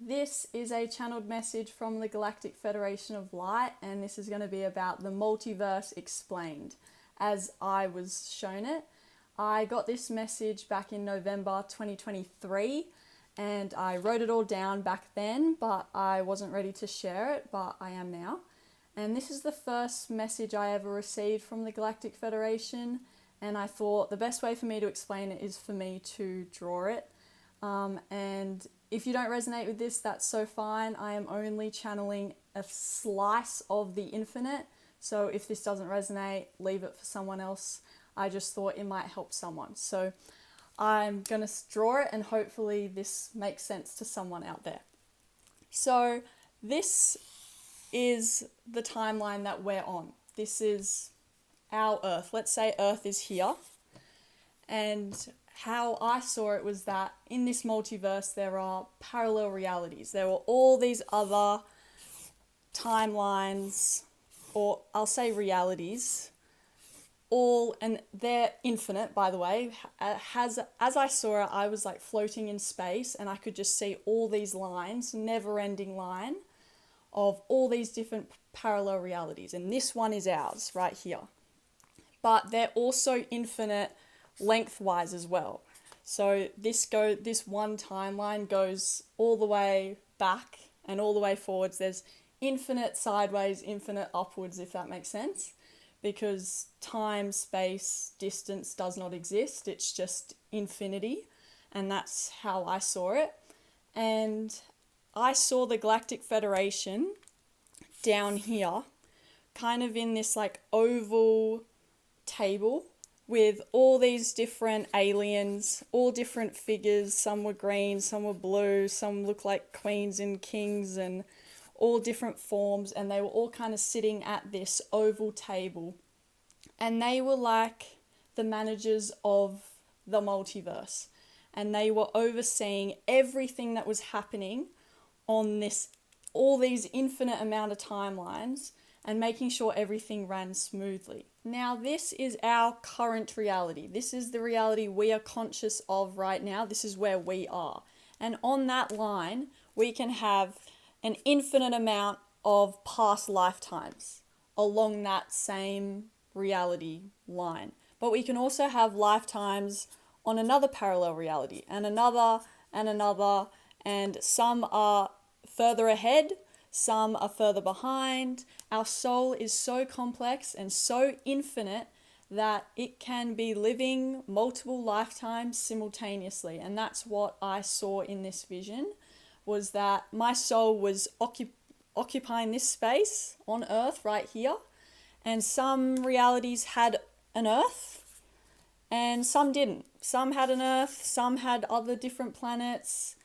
This is a channeled message from the Galactic Federation of Light, and this is going to be about the multiverse explained as I was shown it. I got this message back in November 2023 and I wrote it all down back then, but I wasn't ready to share it, but I am now. And this is the first message I ever received from the Galactic Federation, and I thought the best way for me to explain it is for me to draw it. And if you don't resonate with this, that's so fine. I am only channeling a slice of the infinite. So if this doesn't resonate, leave it for someone else. I just thought it might help someone. So I'm going to draw it and hopefully this makes sense to someone out there. So this is the timeline that we're on. This is our Earth. Let's say Earth is here. And how I saw it was that in this multiverse there are parallel realities. There were all these other timelines, or I'll say realities, and they're infinite, by the way. As I saw it, I was like floating in space and I could just see all these lines, never-ending line of all these different parallel realities. And this one is ours right here. But they're also infinite lengthwise as well. So this one timeline goes all the way back and all the way forwards. There's infinite sideways, infinite upwards, if that makes sense, because time, space, distance does not exist. It's just infinity, and that's how I saw it. And I saw the Galactic Federation down here, kind of in this like oval table with all these different aliens, all different figures. Some were green, some were blue, some looked like queens and kings, and all different forms, and they were all kind of sitting at this oval table. And they were like the managers of the multiverse, and they were overseeing everything that was happening on all these infinite amount of timelines, and making sure everything ran smoothly. Now, this is our current reality. This is the reality we are conscious of right now. This is where we are. And on that line, we can have an infinite amount of past lifetimes along that same reality line. But we can also have lifetimes on another parallel reality, and another, and some are further ahead, some are further behind. Our soul is so complex and so infinite that it can be living multiple lifetimes simultaneously. And that's what I saw in this vision, was that my soul was occupying this space on Earth right here. And some realities had an Earth and some didn't. Some had an Earth, some had other different planets.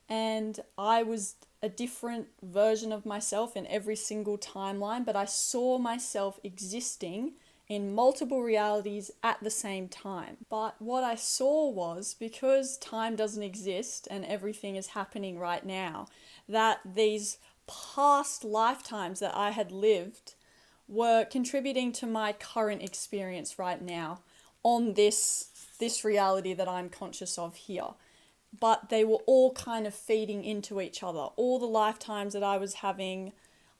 And I was a different version of myself in every single timeline, but I saw myself existing in multiple realities at the same time. But what I saw was, because time doesn't exist and everything is happening right now, that these past lifetimes that I had lived were contributing to my current experience right now on this reality that I'm conscious of here. But they were all kind of feeding into each other. All the lifetimes that I was having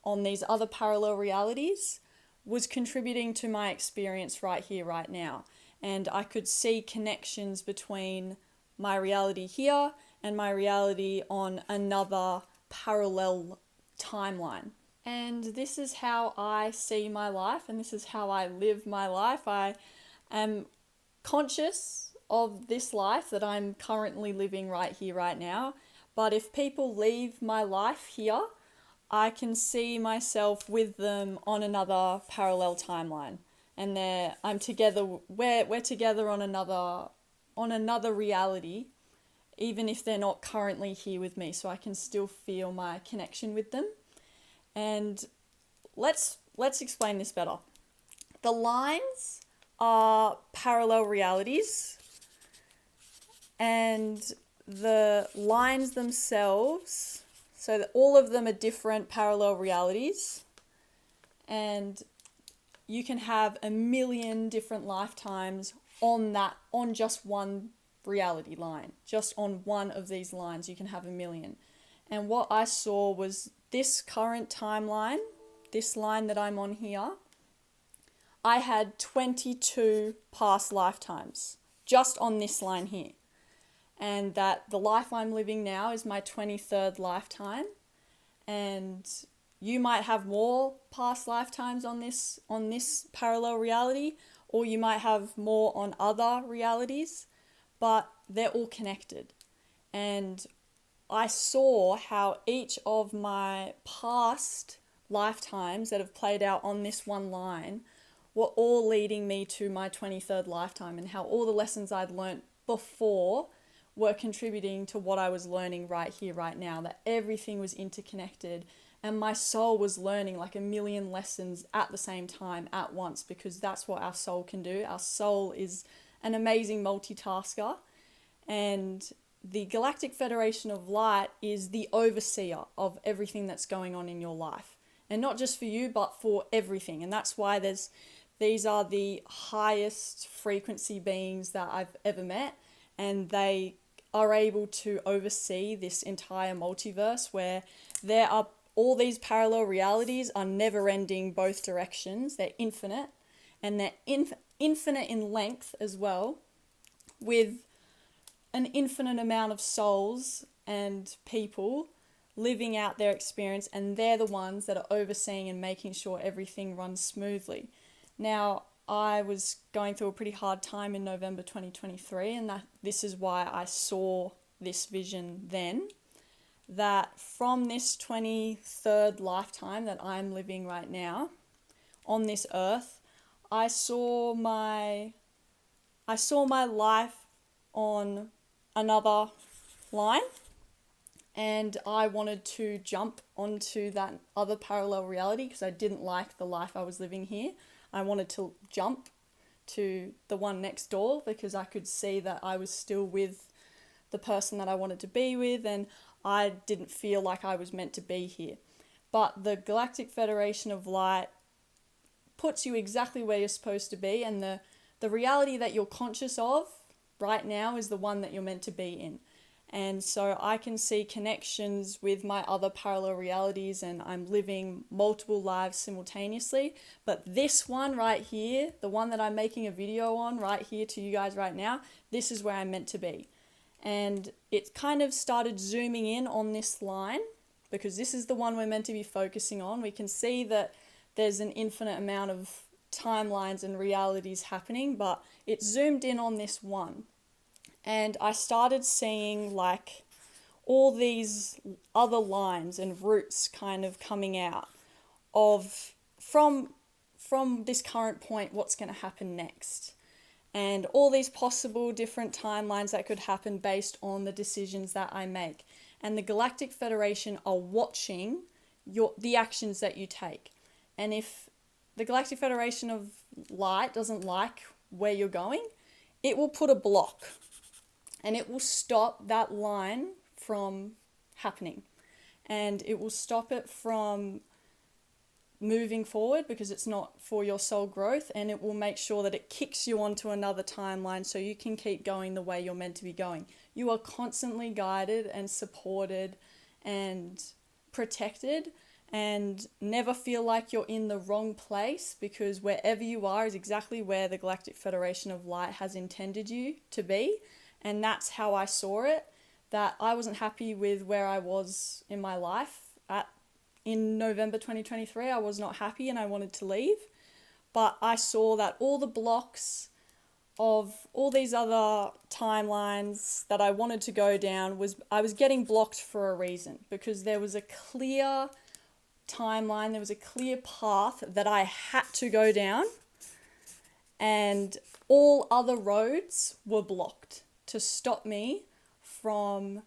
on these other parallel realities was contributing to my experience right here, right now. And I could see connections between my reality here and my reality on another parallel timeline. And this is how I see my life, and this is how I live my life. I am conscious of this life that I'm currently living right here, right now. But if people leave my life here, I can see myself with them on another parallel timeline. And I'm together, we're together on another reality, even if they're not currently here with me. So I can still feel my connection with them. And let's explain this better. The lines are parallel realities, and the lines themselves, so that all of them are different parallel realities, and you can have a million different lifetimes on just one reality line. Just on one of these lines you can have a million. And what I saw was this current timeline, this line that I'm on here, I had 22 past lifetimes just on this line here. And that the life I'm living now is my 23rd lifetime. And you might have more past lifetimes on this parallel reality, or you might have more on other realities, but they're all connected. And I saw how each of my past lifetimes that have played out on this one line were all leading me to my 23rd lifetime, and how all the lessons I'd learnt before were contributing to what I was learning right here, right now, that everything was interconnected, and my soul was learning like a million lessons at the same time at once, because that's what our soul can do. Our soul is an amazing multitasker, and the Galactic Federation of Light is the overseer of everything that's going on in your life. And not just for you, but for everything. And that's why these are the highest frequency beings that I've ever met. And they are able to oversee this entire multiverse, where there are all these parallel realities are never ending both directions. They're infinite, and they're infinite in length as well, with an infinite amount of souls and people living out their experience, and they're the ones that are overseeing and making sure everything runs smoothly. Now, I was going through a pretty hard time in November 2023, and this is why I saw this vision then, that from this 23rd lifetime that I'm living right now on this earth, I saw my life on another line, and I wanted to jump onto that other parallel reality because I didn't like the life I was living here. I wanted to jump to the one next door because I could see that I was still with the person that I wanted to be with, and I didn't feel like I was meant to be here. But the Galactic Federation of Light puts you exactly where you're supposed to be, and the reality that you're conscious of right now is the one that you're meant to be in. And so I can see connections with my other parallel realities, and I'm living multiple lives simultaneously. But this one right here, the one that I'm making a video on right here to you guys right now, this is where I'm meant to be. And it kind of started zooming in on this line, because this is the one we're meant to be focusing on. We can see that there's an infinite amount of timelines and realities happening, but it zoomed in on this one. And I started seeing like all these other lines and roots kind of coming out of from this current point, what's going to happen next. And all these possible different timelines that could happen based on the decisions that I make. And the Galactic Federation are watching the actions that you take. And if the Galactic Federation of Light doesn't like where you're going, it will put a block. And it will stop that line from happening. And it will stop it from moving forward because it's not for your soul growth. And it will make sure that it kicks you onto another timeline so you can keep going the way you're meant to be going. You are constantly guided and supported and protected, and never feel like you're in the wrong place, because wherever you are is exactly where the Galactic Federation of Light has intended you to be. And that's how I saw it, that I wasn't happy with where I was in my life. In November 2023, I was not happy and I wanted to leave. But I saw that all the blocks of all these other timelines that I wanted to go down I was getting blocked for a reason, because there was a clear timeline, there was a clear path that I had to go down, and all other roads were blocked to stop me from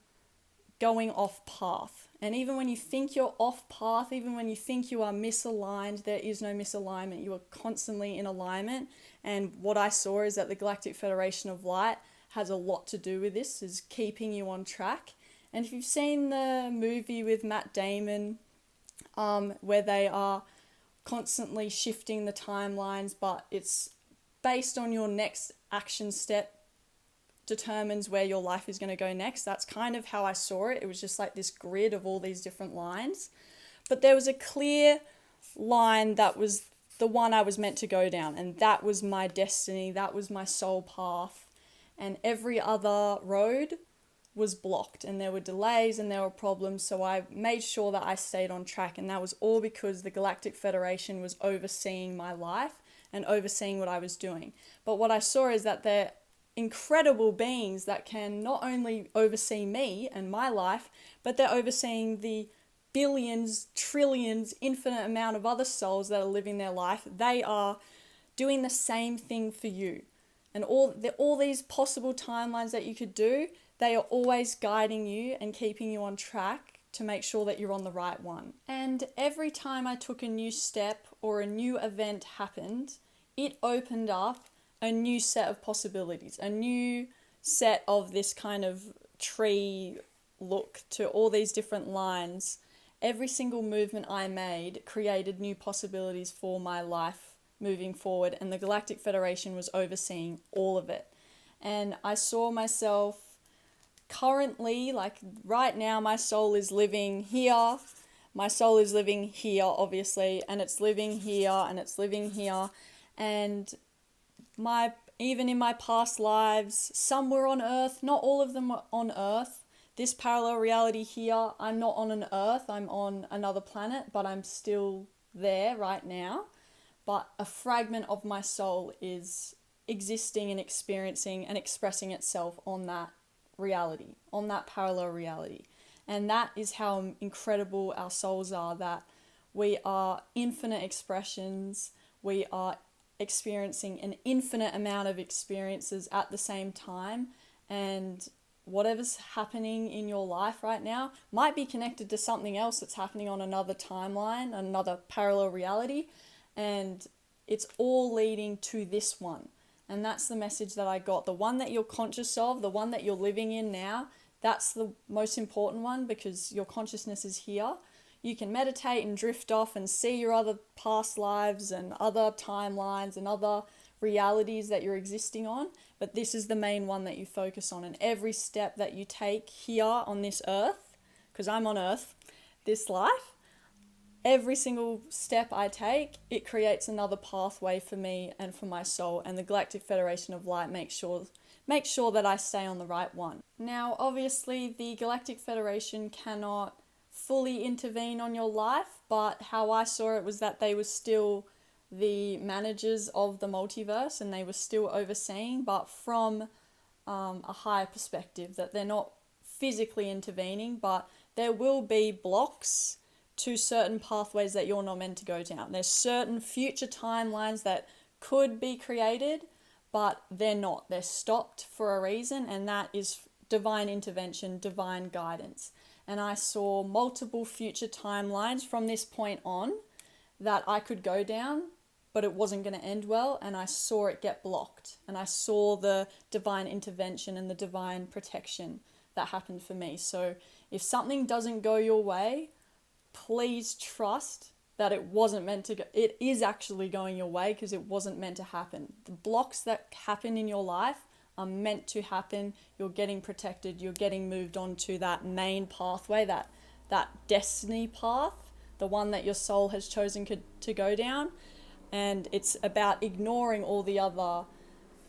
going off path. And even when you think you're off path, even when you think you are misaligned, there is no misalignment. You are constantly in alignment. And what I saw is that the Galactic Federation of Light has a lot to do with this, is keeping you on track. And if you've seen the movie with Matt Damon, where they are constantly shifting the timelines, but it's based on your next action step determines where your life is going to go next. That's kind of how I saw it. It was just like this grid of all these different lines. But there was a clear line that was the one I was meant to go down, and that was my destiny, that was my soul path. And every other road was blocked, and there were delays and there were problems, so I made sure that I stayed on track, and that was all because the Galactic Federation was overseeing my life and overseeing what I was doing. But what I saw is that they're incredible beings that can not only oversee me and my life, but they're overseeing the billions, trillions, infinite amount of other souls that are living their life. They are doing the same thing for you. And all these possible timelines that you could do, they are always guiding you and keeping you on track to make sure that you're on the right one. And every time I took a new step or a new event happened, it opened up a new set of possibilities, a new set of this kind of tree look to all these different lines. Every single movement I made created new possibilities for my life moving forward, and the Galactic Federation was overseeing all of it. And I saw myself currently, like right now, my soul is living here. My soul is living here, obviously, and it's living here, and it's living here. And even in my past lives, some were on Earth, not all of them were on Earth. This parallel reality here, I'm not on an Earth, I'm on another planet, but I'm still there right now. But a fragment of my soul is existing and experiencing and expressing itself on that reality, on that parallel reality. And that is how incredible our souls are, that we are infinite expressions, we are experiencing an infinite amount of experiences at the same time, and whatever's happening in your life right now might be connected to something else that's happening on another timeline, another parallel reality, and it's all leading to this one. And that's the message that I got. The one that you're conscious of, the one that you're living in now, that's the most important one, because your consciousness is here. You can meditate and drift off and see your other past lives and other timelines and other realities that you're existing on, but this is the main one that you focus on. And every step that you take here on this earth, because I'm on earth, this life, every single step I take, it creates another pathway for me and for my soul, and the Galactic Federation of Light makes sure that I stay on the right one. Now, obviously, the Galactic Federation cannot fully intervene on your life, but how I saw it was that they were still the managers of the multiverse, and they were still overseeing, but from a higher perspective, that they're not physically intervening, but there will be blocks to certain pathways that you're not meant to go down. There's certain future timelines that could be created, but they're not. They're stopped for a reason, and that is divine intervention, divine guidance. And I saw multiple future timelines from this point on that I could go down, but it wasn't going to end well, and I saw it get blocked. And I saw the divine intervention and the divine protection that happened for me. So if something doesn't go your way, please trust that it wasn't meant to go. It is actually going your way, because it wasn't meant to happen. The blocks that happen in your life are meant to happen. You're getting protected. You're getting moved on to that main pathway, that destiny path, the one that your soul has chosen to go down. And it's about ignoring all the other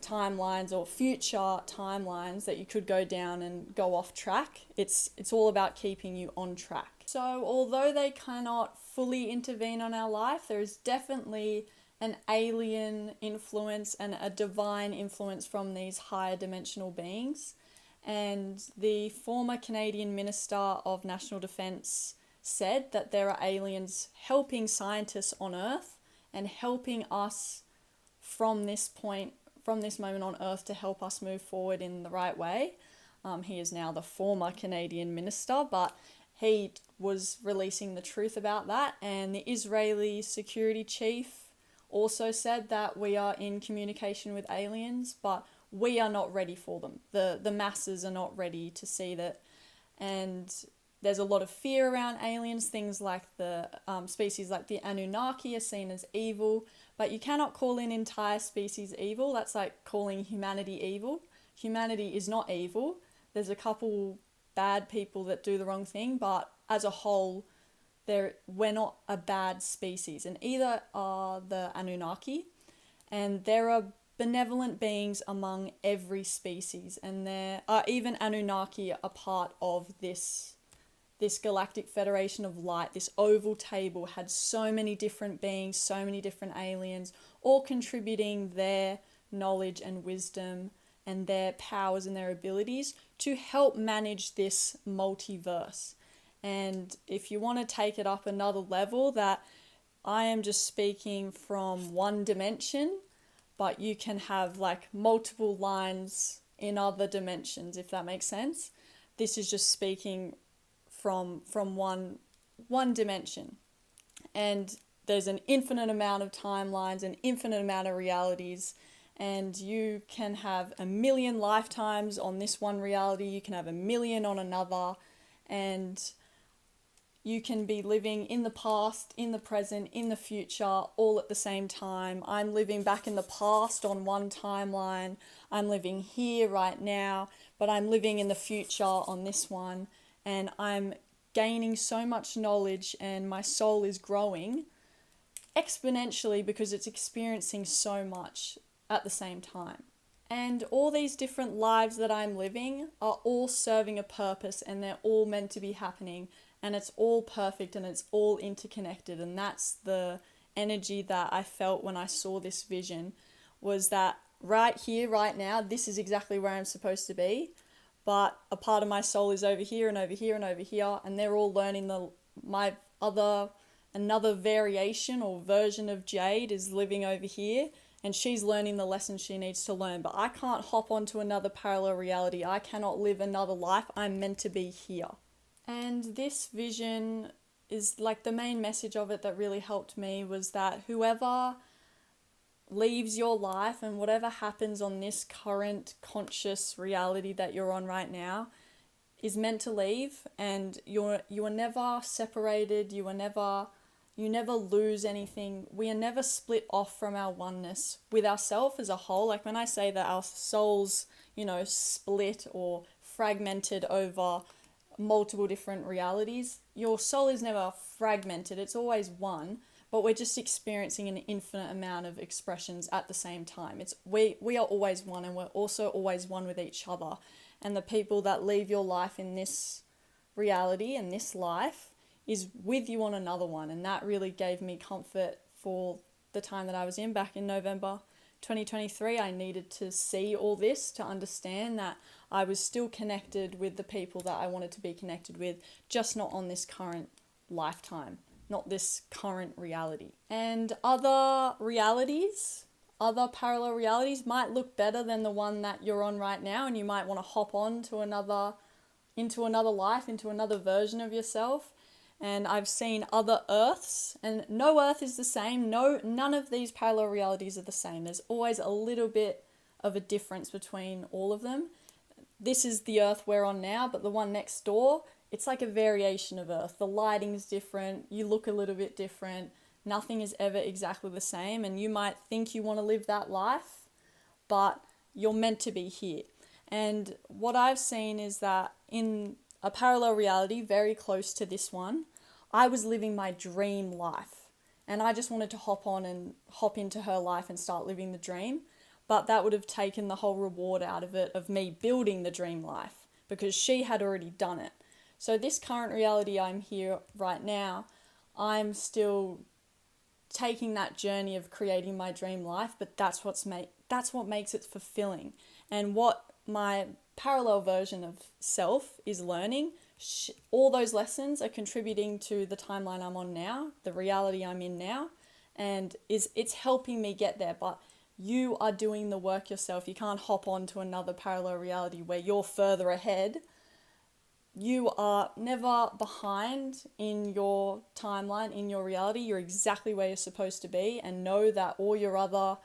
timelines or future timelines that you could go down and go off track. It's all about keeping you on track. So although they cannot fully intervene on our life, there is definitely an alien influence and a divine influence from these higher dimensional beings. And the former Canadian Minister of National Defence said that there are aliens helping scientists on Earth and helping us from this moment on Earth to help us move forward in the right way. He is now the former Canadian minister, but he was releasing the truth about that. And the Israeli security chief also said that we are in communication with aliens, but we are not ready for them. The masses are not ready to see that. And there's a lot of fear around aliens. Things like the species like the Anunnaki are seen as evil, but you cannot call an entire species evil. That's like calling humanity evil, humanity is not evil. There's a couple bad people that do the wrong thing, but as a whole, we're not a bad species. And either are the Anunnaki, and there are benevolent beings among every species, and there are even Anunnaki a part of this galactic federation of light. This oval table had so many different beings, so many different aliens, all contributing their knowledge and wisdom and their powers and their abilities to help manage this multiverse. And if you want to take it up another level, that I am just speaking from one dimension, but you can have like multiple lines in other dimensions, if that makes sense. This is just speaking from one dimension. And there's an infinite amount of timelines, an infinite amount of realities, and you can have 1,000,000 lifetimes on this one reality, you can have 1,000,000 on another, and you can be living in the past, in the present, in the future, all at the same time. I'm living back in the past on one timeline. I'm living here right now, but I'm living in the future on this one. And I'm gaining so much knowledge, and my soul is growing exponentially because it's experiencing so much at the same time. And all these different lives that I'm living are all serving a purpose, and they're all meant to be happening. And it's all perfect, and it's all interconnected. And that's the energy that I felt when I saw this vision, was that right here, right now, this is exactly where I'm supposed to be. But a part of my soul is over here and over here and over here. And they're all learning another variation or version of Jade is living over here. And she's learning the lessons she needs to learn. But I can't hop onto another parallel reality. I cannot live another life. I'm meant to be here. And this vision is like the main message of it that really helped me was that whoever leaves your life and whatever happens on this current conscious reality that you're on right now is meant to leave, and you are never separated, you never lose anything. We are never split off from our oneness with ourselves as a whole. Like when I say that our souls, split or fragmented over multiple different realities, your soul is never fragmented, it's always one, but we're just experiencing an infinite amount of expressions at the same time. We are always one, and we're also always one with each other. And the people that leave your life in this reality and this life is with you on another one. And that really gave me comfort for the time that I was in back in November 2023. I needed to see all this to understand that I was still connected with the people that I wanted to be connected with, just not on this current lifetime, not this current reality. And other parallel realities might look better than the one that you're on right now, and you might want to hop on to into another life, into another version of yourself. And I've seen other Earths, and no Earth is the same. None of these parallel realities are the same. There's always a little bit of a difference between all of them. This is the Earth we're on now, but the one next door, it's like a variation of Earth. The lighting's different, you look a little bit different, nothing is ever exactly the same, and you might think you want to live that life, but you're meant to be here. And what I've seen is that in a parallel reality very close to this one, I was living my dream life, and I just wanted to hop into her life and start living the dream. But that would have taken the whole reward out of it, of me building the dream life, because she had already done it. So this current reality I'm here right now, I'm still taking that journey of creating my dream life, but that's what makes it fulfilling. And what my parallel version of self is learning, all those lessons are contributing to the timeline I'm on now, the reality I'm in now, and it's helping me get there. But you are doing the work yourself. You can't hop on to another parallel reality where you're further ahead. You are never behind in your timeline, in your reality. You're exactly where you're supposed to be, and know that all your other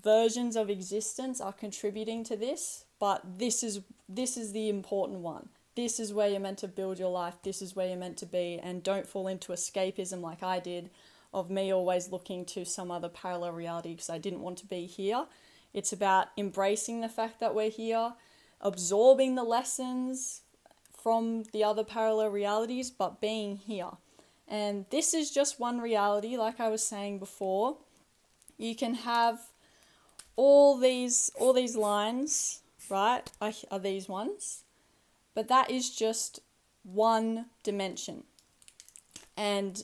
versions of existence are contributing to this, but this is the important one. This is where you're meant to build your life. This is where you're meant to be, and don't fall into escapism like I did, of me always looking to some other parallel reality because I didn't want to be here. It's about embracing the fact that we're here, absorbing the lessons from the other parallel realities, but being here. And this is just one reality, like I was saying before. You can have all these lines, right, are these ones, but that is just one dimension. And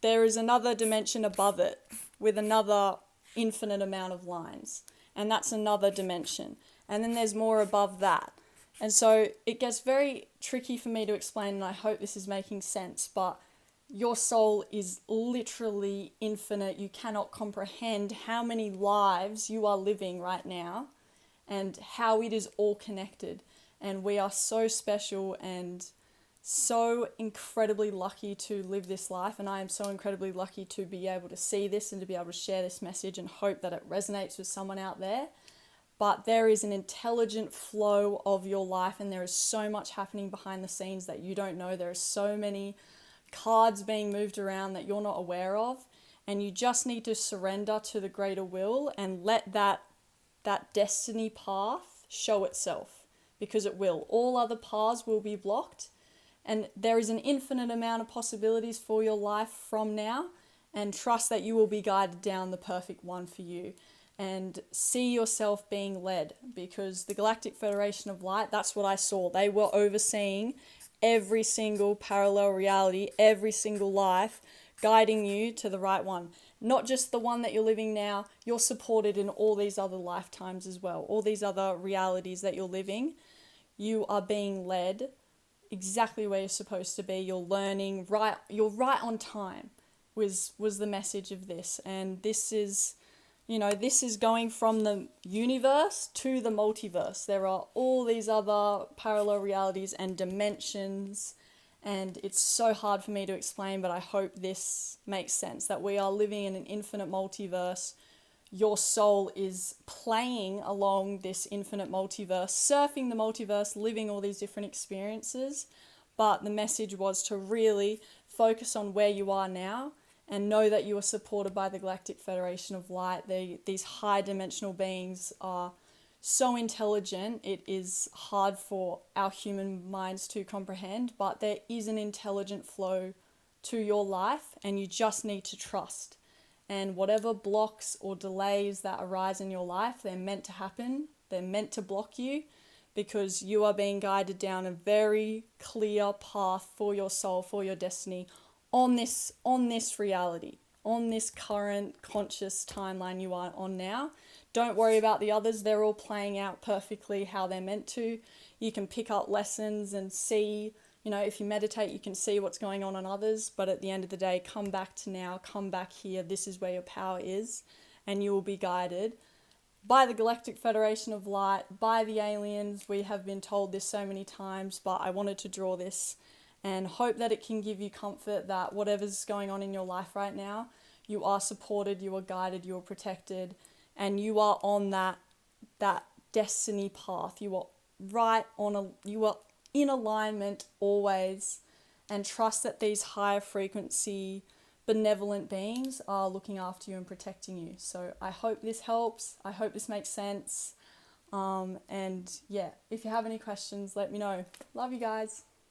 there is another dimension above it with another infinite amount of lines, and that's another dimension. And then there's more above that. And so it gets very tricky for me to explain, and I hope this is making sense, but your soul is literally infinite. You cannot comprehend how many lives you are living right now and how it is all connected. And we are so special and so incredibly lucky to live this life. And I am so incredibly lucky to be able to see this and to be able to share this message and hope that it resonates with someone out there. But there is an intelligent flow of your life, and there is so much happening behind the scenes that you don't know. There are so many cards being moved around that you're not aware of, and you just need to surrender to the greater will and let that destiny path show itself, because it will. All other paths will be blocked, and there is an infinite amount of possibilities for your life from now, and trust that you will be guided down the perfect one for you. And see yourself being led, because the Galactic Federation of Light, that's what I saw. They were overseeing every single parallel reality, every single life, guiding you to the right one. Not just the one that you're living now, you're supported in all these other lifetimes as well. All these other realities that you're living, you are being led exactly where you're supposed to be. You're learning right, you're right on time was the message of this. And this is, this is going from the universe to the multiverse. There are all these other parallel realities and dimensions, and it's so hard for me to explain, but I hope this makes sense, that we are living in an infinite multiverse. Your soul is playing along this infinite multiverse, surfing the multiverse, living all these different experiences, but the message was to really focus on where you are now, and know that you are supported by the Galactic Federation of Light. These high dimensional beings are so intelligent, it is hard for our human minds to comprehend, but there is an intelligent flow to your life, and you just need to trust. And whatever blocks or delays that arise in your life, they're meant to happen. They're meant to block you, because you are being guided down a very clear path for your soul, for your destiny, on this reality, on this current conscious timeline you are on now. Don't worry about the others. They're all playing out perfectly how they're meant to. You can pick up lessons and see, if you meditate, you can see what's going on in others. But at the end of the day, come back to now, come back here. This is where your power is, and you will be guided by the Galactic Federation of Light, by the aliens. We have been told this so many times, but I wanted to draw this and hope that it can give you comfort that whatever's going on in your life right now, you are supported, you are guided, you are protected, and you are on that destiny path. You are you are in alignment always, and trust that these higher frequency benevolent beings are looking after you and protecting you. So I hope this helps. I hope this makes sense. And yeah, if you have any questions, let me know. Love you guys.